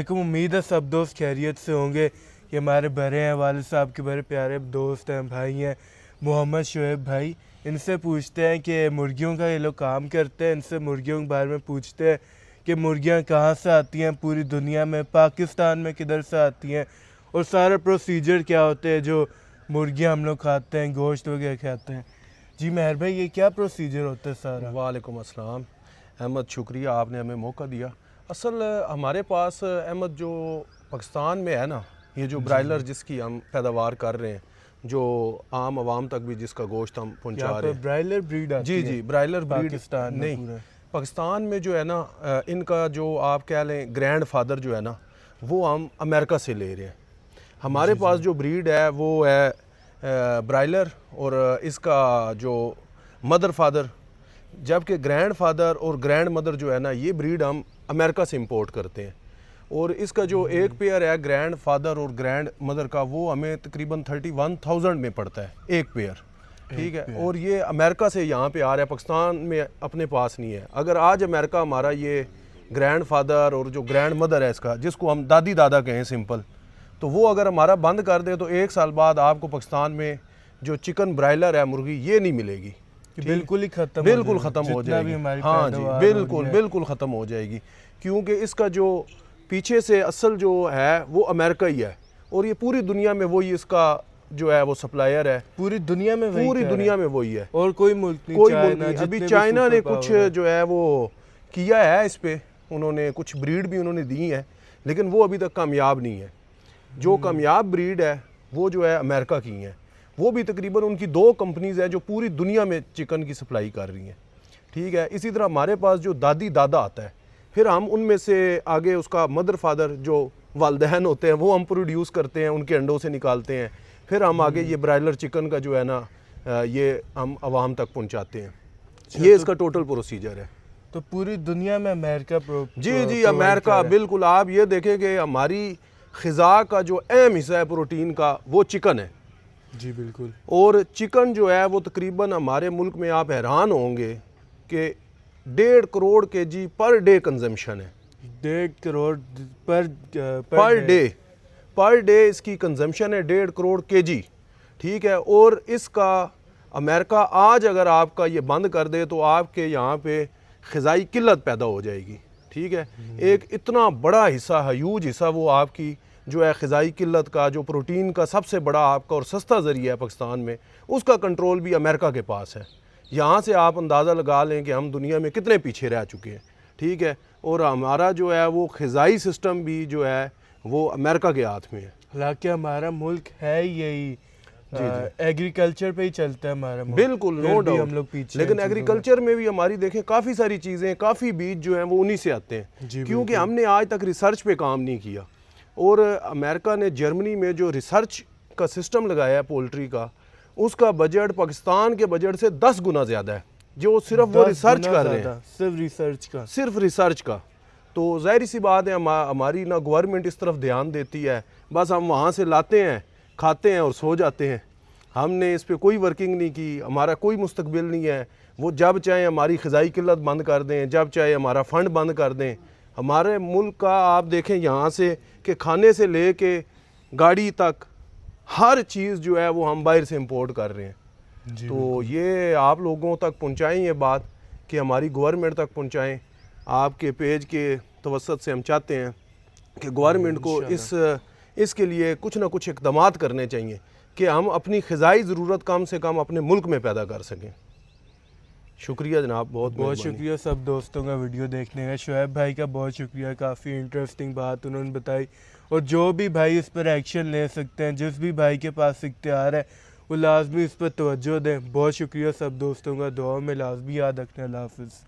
لیکن امید ہے سب دوست خیریت سے ہوں گے. یہ ہمارے بڑے ہیں والد صاحب کے بڑے پیارے دوست ہیں, بھائی ہیں, محمد شعیب بھائی. ان سے پوچھتے ہیں کہ مرغیوں کا یہ لوگ کام کرتے ہیں, ان سے مرغیوں کے بارے میں پوچھتے ہیں کہ مرغیاں کہاں سے آتی ہیں پوری دنیا میں, پاکستان میں کدھر سے آتی ہیں, اور سارا پروسیجر کیا ہوتے ہیں جو مرغیاں ہم لوگ کھاتے ہیں, گوشت وغیرہ کھاتے ہیں. جی مہر بھائی, یہ کیا پروسیجر ہوتا ہے سارا؟ وعلیکم السلام احمد, شکریہ آپ نے ہمیں موقع دیا. اصل ہمارے پاس احمد جو پاکستان میں ہے نا, یہ جو برائلر جس کی ہم پیداوار کر رہے ہیں, جو عام عوام تک بھی جس کا گوشت ہم پہنچا رہے ہیں, برائلر بریڈ آتی ہے؟ جی برائلر بریڈ پاکستان میں نہیں, پاکستان میں جو ہے نا ان کا جو آپ کہہ لیں گرینڈ فادر جو ہے نا, وہ ہم امریکہ سے لے رہے ہیں. ہمارے پاس جو بریڈ ہے وہ ہے برائلر, اور اس کا جو مدر فادر, جبکہ گرینڈ فادر اور گرینڈ مدر جو ہے نا یہ بریڈ ہم امریکہ سے امپورٹ کرتے ہیں. اور اس کا جو ایک پیئر ہے گرینڈ فادر اور گرینڈ مدر کا, وہ ہمیں تقریباً 31,000 میں پڑتا ہے ایک پیئر, ٹھیک ہے. اور یہ امریکہ سے یہاں پہ آ رہا ہے, پاکستان میں اپنے پاس نہیں ہے. اگر آج امریکہ ہمارا یہ گرینڈ فادر اور جو گرینڈ مدر ہے اس کا, جس کو ہم دادی دادا کہیں سمپل, تو وہ اگر ہمارا بند کر دے تو 1 سال بعد آپ کو پاکستان میں جو چکن برائلر ہے مرغی یہ نہیں ملے گی, بالکل ہی ختم ہو جائے گی. ہاں جی بالکل ختم ہو جائے گی, کیونکہ اس کا جو پیچھے سے اصل جو ہے وہ امریکہ ہی ہے, اور یہ پوری دنیا میں وہی اس کا جو ہے وہ سپلائر ہے, پوری دنیا میں وہی ہے, اور کوئی ملک نہیں. ابھی چائنا نے کچھ جو ہے وہ کیا ہے اس پہ, انہوں نے کچھ بریڈ بھی انہوں نے دی ہے, لیکن وہ ابھی تک کامیاب نہیں ہے. جو کامیاب بریڈ ہے وہ جو ہے امریکہ کی ہیں, وہ بھی تقریباً ان کی 2 کمپنیز ہیں جو پوری دنیا میں چکن کی سپلائی کر رہی ہیں, ٹھیک ہے. اسی طرح ہمارے پاس جو دادی دادا آتا ہے, پھر ہم ان میں سے آگے اس کا مدر فادر جو والدین ہوتے ہیں وہ ہم پروڈیوس کرتے ہیں, ان کے انڈوں سے نکالتے ہیں, پھر ہم آگے یہ برائلر چکن کا جو ہے نا یہ ہم عوام تک پہنچاتے ہیں. یہ اس کا ٹوٹل پروسیجر ہے. تو پوری دنیا میں امریکہ جی امریکہ بالکل. آپ یہ دیکھیں کہ ہماری غذا کا جو اہم حصہ ہے پروٹین کا وہ چکن ہے. جی بالکل. اور چکن جو ہے وہ تقریباً ہمارے ملک میں آپ حیران ہوں گے کہ 1.5 کروڑ کے جی پر ڈے کنزمپشن ہے. 1.5 کروڑ پر ڈے اس کی کنزمپشن ہے, 1.5 کروڑ کے جی, ٹھیک ہے. اور اس کا امریکہ آج اگر آپ کا یہ بند کر دے تو آپ کے یہاں پہ غذائی قلت پیدا ہو جائے گی, ٹھیک ہے. ایک اتنا بڑا حصہ, ہیوج حصہ وہ آپ کی جو ہے غذائی قلت کا, جو پروٹین کا سب سے بڑا آپ کا اور سستا ذریعہ ہے پاکستان میں, اس کا کنٹرول بھی امریکہ کے پاس ہے. یہاں سے آپ اندازہ لگا لیں کہ ہم دنیا میں کتنے پیچھے رہ چکے ہیں, ٹھیک ہے. اور ہمارا جو ہے وہ غذائی سسٹم بھی جو ہے وہ امریکہ کے ہاتھ میں ہے. حالانکہ ہمارا ملک ہے یہی ایگریکلچر پہ ہی چلتا ہے ہمارا ملک, بالکل نو ڈاؤٹ. لیکن ایگریکلچر میں بھی ہماری دیکھیں کافی ساری چیزیں, کافی بیج جو ہیں وہ انہی سے آتے ہیں, کیونکہ ہم نے آج تک ریسرچ پہ کام نہیں کیا. اور امریکہ نے جرمنی میں جو ریسرچ کا سسٹم لگایا ہے پولٹری کا, اس کا بجٹ پاکستان کے بجٹ سے 10 گنا زیادہ ہے, جو صرف وہ ریسرچ کر رہے ہیں, صرف ریسرچ کا. تو ظاہر سی بات ہے ہماری نہ گورنمنٹ اس طرف دھیان دیتی ہے, بس ہم وہاں سے لاتے ہیں, کھاتے ہیں اور سو جاتے ہیں. ہم نے اس پہ کوئی ورکنگ نہیں کی, ہمارا کوئی مستقبل نہیں ہے. وہ جب چاہے ہماری غذائی قلت بند کر دیں, جب چاہے ہمارا فنڈ بند کر دیں. ہمارے ملک کا آپ دیکھیں یہاں سے کہ کھانے سے لے کے گاڑی تک ہر چیز جو ہے وہ ہم باہر سے امپورٹ کر رہے ہیں. تو یہ آپ لوگوں تک پہنچائیں, یہ بات کہ ہماری گورنمنٹ تک پہنچائیں. آپ کے پیج کے توسط سے ہم چاہتے ہیں کہ گورنمنٹ کو اس کے لیے کچھ نہ کچھ اقدامات کرنے چاہیے کہ ہم اپنی غذائی ضرورت کم سے کم اپنے ملک میں پیدا کر سکیں. شکریہ جناب, بہت شکریہ سب دوستوں کا ویڈیو دیکھنے کا. شعیب بھائی کا بہت شکریہ, کافی انٹرسٹنگ بات انہوں نے بتائی. اور جو بھی بھائی اس پر ایکشن لے سکتے ہیں, جس بھی بھائی کے پاس اختیار ہے, وہ لازمی اس پر توجہ دیں. بہت شکریہ سب دوستوں کا, دعاؤں میں لازمی یاد رکھنا. اللہ حافظ.